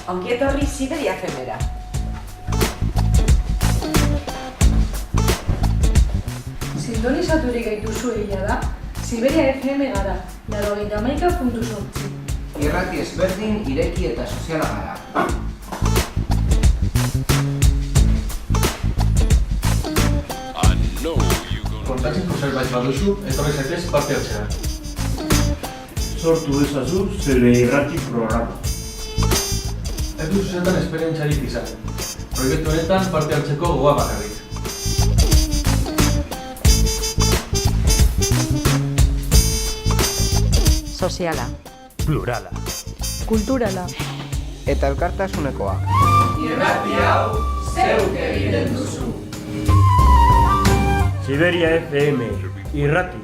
Ongi etorri Siberia FMera. Sintonizaturik gaituzu egia da, Siberia FM gara, 91.8. Irrati ezberdin, ireki eta soziala gara. Kontatzeko zerbait baduzu, etorri zaitez parte hartzera. Sortu ezazu zure irrati programa. Ez duzu zertan esperientziarik izan. Proiektu honetan parte hartzeko gogoa bakarrik. Soziala. Plurala. Kulturala. Eta elkartasunekoa. Irrati hau zeuk egiten duzu. Siberia FM irrati.